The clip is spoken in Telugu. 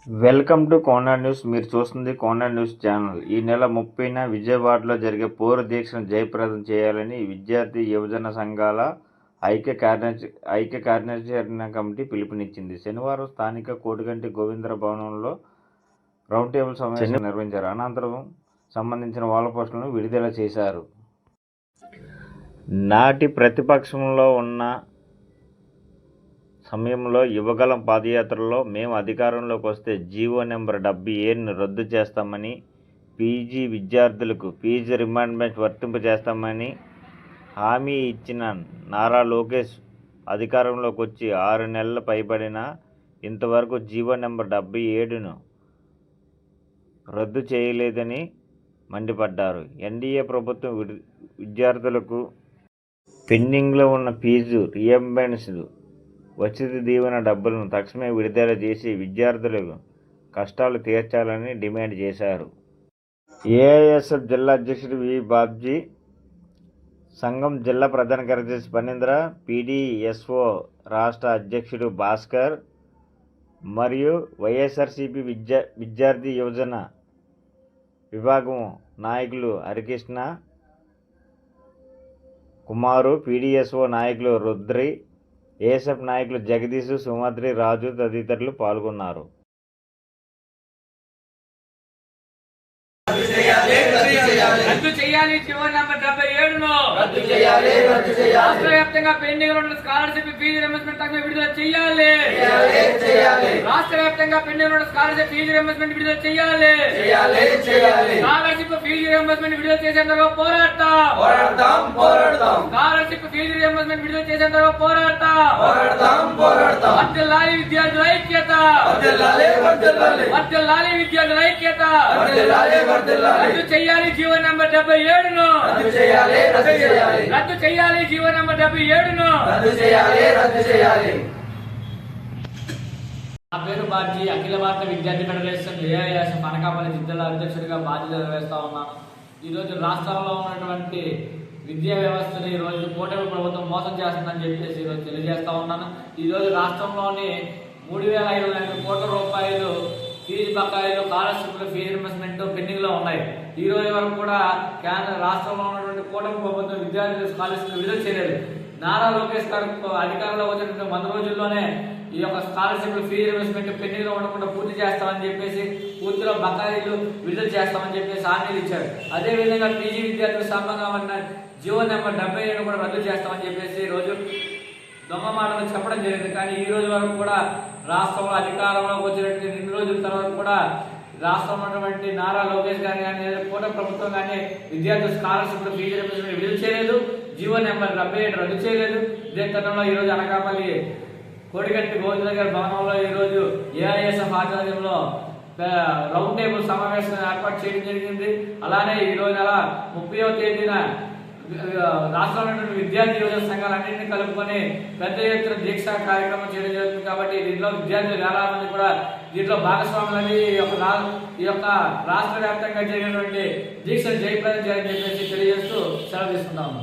Welcome to కోనాడ్ news. మీరు చూస్తుంది కోనాడ్ న్యూస్ ఛానల్. ఈ నెల 30న విజయవాడలో జరిగే పౌర దీక్షను జయప్రదం చేయాలని విద్యార్థి యువజన సంఘాల ఐక్య కార్యాచరణ కమిటీ పిలుపునిచ్చింది. శనివారం స్థానిక కోటిగంటి గోవిందరావు భవనంలో రౌండ్ టేబుల్ సమావేశం నిర్వహించారు. అనంతరం సంబంధించిన వాల్ పోస్టులను విడుదల చేశారు. నాటి ప్రతిపక్షంలో ఉన్న సమయంలో యువగలం పాదయాత్రలో మేము అధికారంలోకి వస్తే జీవో నెంబర్ 77ను రద్దు చేస్తామని, పీజీ విద్యార్థులకు ఫీజు రియంబర్స్మెంట్ వర్తింపజేస్తామని హామీ ఇచ్చిన నారా లోకేష్ అధికారంలోకి వచ్చి 6 నెలలు పైబడినా ఇంతవరకు జీవో నెంబర్ 77ను రద్దు చేయలేదని మండిపడ్డారు. ఎన్డీఏ ప్రభుత్వం విద్యార్థులకు పెండింగ్లో ఉన్న ఫీజు రియంబర్స్మెంట్ వసతి దీవెన డబ్బులను తక్షణమే విడుదల చేసి విద్యార్థులకు కష్టాలు తీర్చాలని డిమాండ్ చేశారు. ఏఐఎస్ఎఫ్ జిల్లా అధ్యక్షుడు వి బాబ్జీ, సంఘం జిల్లా ప్రధాన కార్యదర్శి పనీంద్ర, పీడీఎస్ఓ రాష్ట్ర అధ్యక్షుడు భాస్కర్ మరియు వైఎస్ఆర్సీపీ విద్యార్థి యువజన విభాగం నాయకులు హరికృష్ణ, కుమారు, పీడీఎస్ఓ నాయకులు రుద్రి, ఏఎస్ఎఫ్ నాయకులు జగదీష్, సుమద్రి, రాజు తదితరులు పాల్గొన్నారు. రద్దు చేయాలి జీవో నెంబర్ 77ను రాష్ట్ర వ్యాప్తంగా పెండింగ్ ఉన్న స్కాలర్షిప్ ఫీజు రియంబర్స్మెంట్ తక్షణమే విడుదల చేయాలి. రాష్ట్ర వ్యాప్తంగా పెండింగ్ ఉన్న స్కాలర్షిప్ ఫీజు రియంబర్స్మెంట్ విడుదల చేయాలి. స్కాలర్షిప్ ఫీజు రియంబర్స్మెంట్ విడుదల చేసేంత వరకు పోరాడతాం. స్కాలర్షిప్ ఫీజు రియంబర్స్మెంట్ విడుదల చేసేంత వరకు పోరాడతాం. వర్ధిల్లాలి విద్యార్థుల ఐక్యత, వర్ధిల్లాలి విద్యార్థుల ఐక్యత. రద్దు చేయాలి జీవో నెంబర్ 77ను, రద్దు చేయాలి జీవో నెంబర్ 77ను. నా పేరు బాజీ, అఖిల భారత విద్యార్థి ఫెడరేషన్ ఏఐఎస్ఎఫ్ అనకాపల్లి జిల్లా అధ్యక్షుడిగా బాధ్యత నిర్వహిస్తా ఉన్నాను. ఈరోజు రాష్ట్రంలో ఉన్నటువంటి విద్యా వ్యవస్థను ఈరోజు కూటమి ప్రభుత్వం మోసం చేస్తుందని చెప్పేసి ఈరోజు తెలియజేస్తా ఉన్నాను. ఈరోజు రాష్ట్రంలోని 3,500 కోట్ల రూపాయలు ఫీజు బకాయిలు, స్కాలర్షిప్లు, ఫీజు రియంబర్స్మెంట్ పెండింగ్ లో ఉన్నాయి. ఈ రోజు వరకు కూడా కేంద్ర రాష్ట్రంలో ఉన్నటువంటి కూటమి ప్రభుత్వం విద్యార్థులు స్కాలర్షిప్ విడుదల చేయలేదు. నారా లోకేష్ గారు అధికారంలో వచ్చిన 100 రోజుల్లోనే ఈ యొక్క స్కాలర్షిప్, ఫీజు రియంబర్స్మెంట్ పెండింగ్ లో ఉండకుండా పూర్తి చేస్తామని చెప్పేసి, పూర్తిలో బకాయిలు విడుదల చేస్తామని చెప్పేసి హామీలు ఇచ్చారు. అదేవిధంగా పీజీ విద్యార్థులకు సంబంధంగా ఉన్న జీవో నెంబర్ 77ను కూడా రద్దు చేస్తామని చెప్పేసి ఈ రోజు దొంగ మాటలు చెప్పడం జరిగింది. కానీ ఈ రోజు వరకు కూడా రాష్ట్రంలో అధికారంలోకి వచ్చినటువంటి 2 రోజుల తర్వాత కూడా రాష్ట్రంలో ఉన్నటువంటి నారా లోకేష్ గారు కానీ, కూటమి ప్రభుత్వం కానీ విద్యార్థుల స్కాలర్షిప్, ఫీజు రియంబర్స్మెంట్ విడుదల చేయలేదు. జీవో నెంబర్ 77 రద్దు చేయలేదు. ఇదే తరుణంలో ఈ రోజు అనకాపల్లి కోటిగంటి గోవిందరావు భవనంలో ఈ రోజు ఏఐఎస్ఎఫ్ ఆధ్వర్యంలో రౌండ్ టేబుల్ సమావేశం ఏర్పాటు చేయడం జరిగింది. అలానే ఈ రోజు నెల 30వ తేదీన రాష్ట్రంలో విద్యార్థి యువజన సంఘాలన్నింటినీ కలుపుకొని పెద్ద ఎత్తున దీక్ష కార్యక్రమం చేయడం జరుగుతుంది. కాబట్టి దీంట్లో విద్యార్థులు 1,000 మంది కూడా దీంట్లో భాగస్వాములని ఈ యొక్క రాష్ట్ర వ్యాప్తంగా జరిగినటువంటి దీక్షను జయప్రదం చేయాలని చెప్పేసి తెలియజేస్తూ సెలవు తీసుకుంటాము.